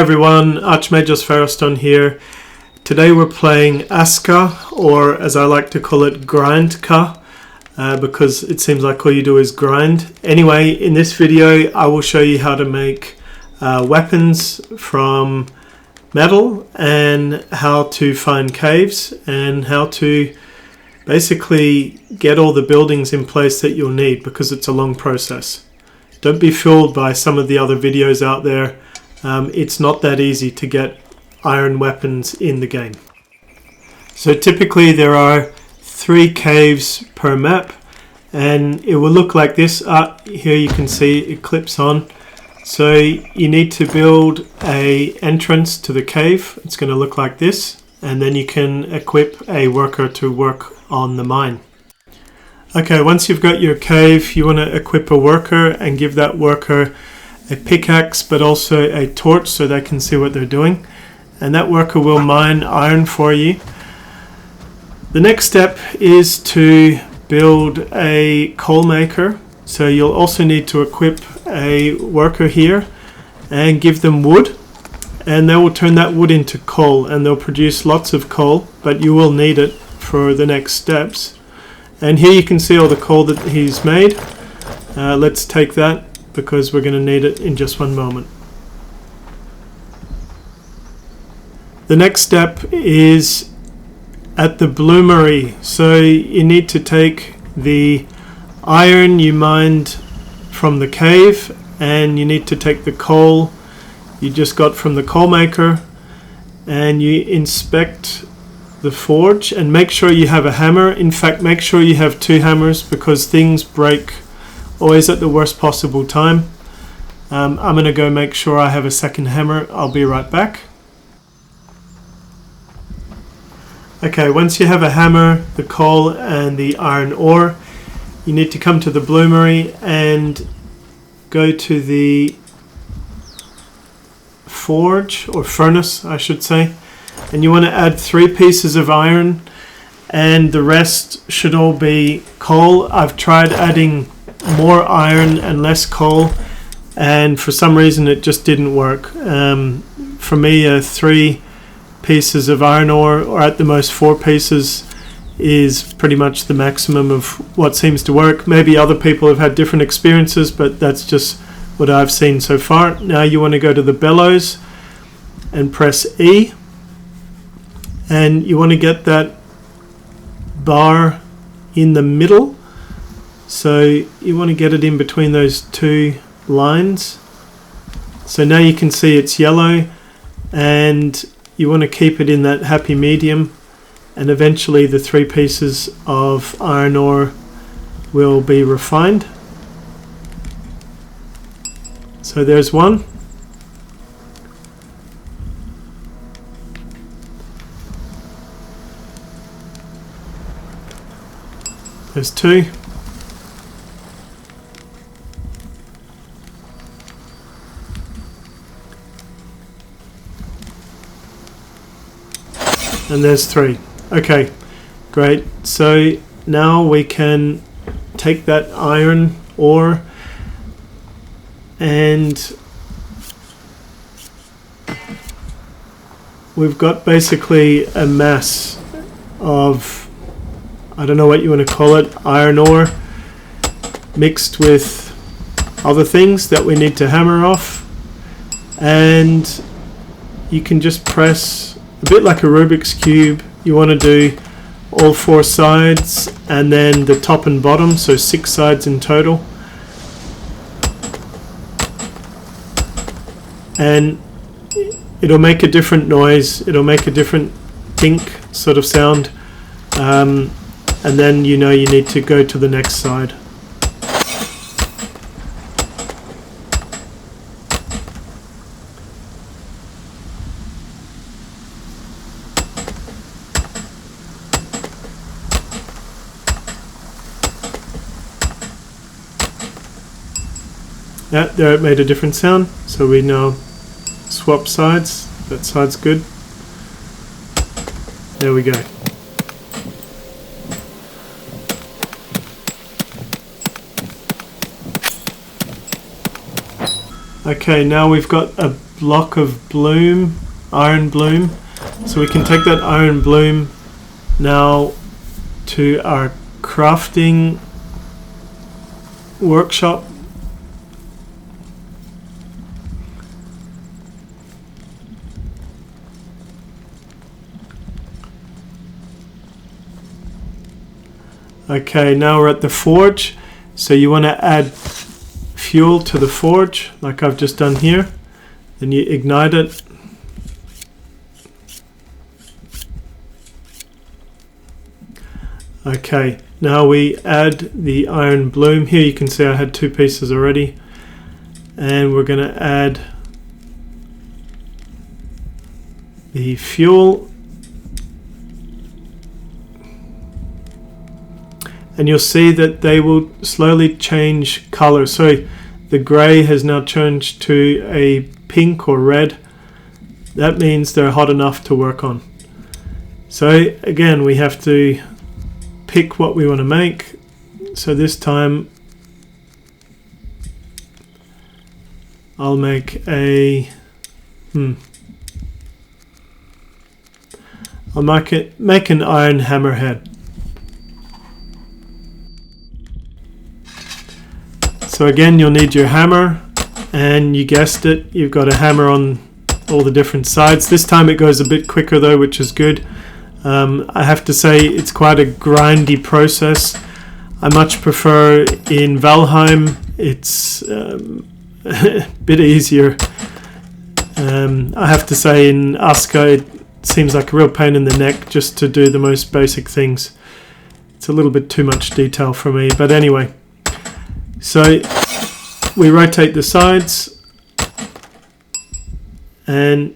everyone, Archmage's Ferrostone here. Today we're playing Aska, or as I like to call it, Grindka, because it seems like all you do is grind. Anyway, in this video I will show you how to make weapons from metal and how to find caves and how to basically get all the buildings in place that you'll need, because it's a long process. Don't be fooled by some of the other videos out there. It's not that easy to get iron weapons in the game. So typically there are 3 caves per map, and it will look like this. Here you can see it clips on. So you need to build a entrance to the cave. It's going to look like this, and then you can equip a worker to work on the mine. Okay, once you've got your cave, you want to equip a worker and give that worker a pickaxe but also a torch so they can see what they're doing, and that worker will mine iron for you. The next step is to build a coal maker, so you'll also need to equip a worker here and give them wood, and they will turn that wood into coal and they'll produce lots of coal, but you will need it for the next steps. And here you can see all the coal that he's made. Let's take that, because we're going to need it in just one moment. The next step is at the bloomery. So you need to take the iron you mined from the cave, and you need to take the coal you just got from the coal maker, and you inspect the forge and make sure you have a hammer. In fact, make sure you have 2 hammers, because things break always at the worst possible time. I'm going to go make sure I have a second hammer. I'll be right back. Okay, once you have a hammer, the coal and the iron ore, you need to come to the bloomery and go to the forge, or furnace I should say, and you want to add 3 pieces of iron, and the rest should all be coal. I've tried adding more iron and less coal, and for some reason it just didn't work. For me, 3 pieces of iron ore, or at the most 4 pieces, is pretty much the maximum of what seems to work. Maybe other people have had different experiences, but that's just what I've seen so far. Now you want to go to the bellows and press E, and you want to get that bar in the middle. So you want to get it in between those 2 lines. So now you can see it's yellow, and you want to keep it in that happy medium, and eventually the 3 pieces of iron ore will be refined. So there's 1. There's 2. And there's 3. Okay, great. So now we can take that iron ore and we've got basically a mass of, I don't know what you want to call it, iron ore mixed with other things that we need to hammer off, and you can just press a bit like a Rubik's Cube. You want to do all 4 sides and then the top and bottom, so 6 sides in total. And it'll make a different noise, it'll make a different tink sort of sound, and then you know you need to go to the next side. Yeah, there it made a different sound, so we now swap sides. That side's good. There we go. Okay, now we've got a block of bloom, iron bloom. So we can take that iron bloom now to our crafting workshop. Okay, now we're at the forge. So you want to add fuel to the forge like I've just done here. Then you ignite it. Okay, now we add the iron bloom. Here you can see I had 2 pieces already. And we're going to add the fuel. And you'll see that they will slowly change color. So the gray has now changed to a pink or red. That means they're hot enough to work on. So again, we have to pick what we want to make. So this time I'll make a I'll make an iron hammerhead. So again, you'll need your hammer, and you guessed it, you've got a hammer on all the different sides. This time it goes a bit quicker though, which is good. I have to say it's quite a grindy process. I much prefer in Valheim, it's a bit easier. I have to say in Aska it seems like a real pain in the neck just to do the most basic things. It's a little bit too much detail for me, but anyway. So we rotate the sides, and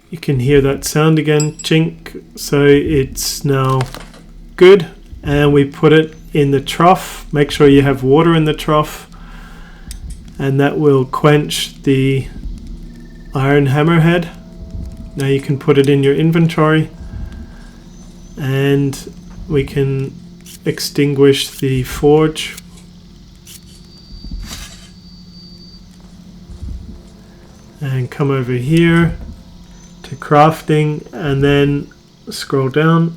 you can hear that sound again, chink. So it's now good, and we put it in the trough. Make sure you have water in the trough, and that will quench the iron hammerhead. Now you can put it in your inventory, and we can extinguish the forge. And come over here to crafting, and then scroll down,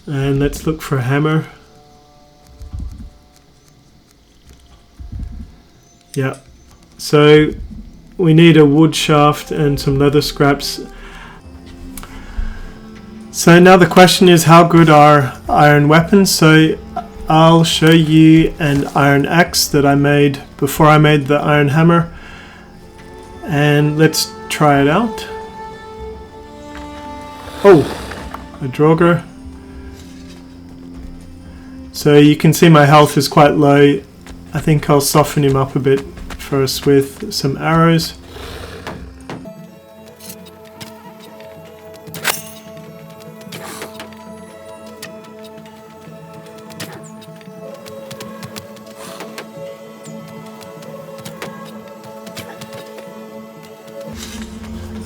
and let's look for a hammer. Yeah, so we need a wood shaft and some leather scraps. So now the question is, how good are iron weapons? So I'll show you an iron axe that I made before I made the iron hammer, and let's try it out. Oh, a Draugr. So you can see my health is quite low. I think I'll soften him up a bit first with some arrows.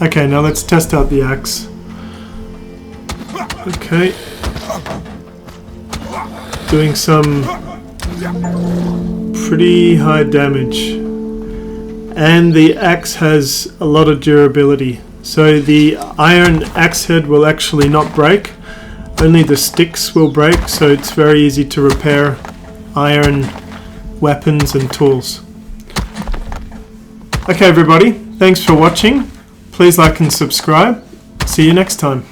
Okay, now let's test out the axe. Okay. Doing some pretty high damage. And the axe has a lot of durability. So the iron axe head will actually not break. Only the sticks will break, so it's very easy to repair iron weapons and tools. Okay everybody, thanks for watching. Please like and subscribe. See you next time.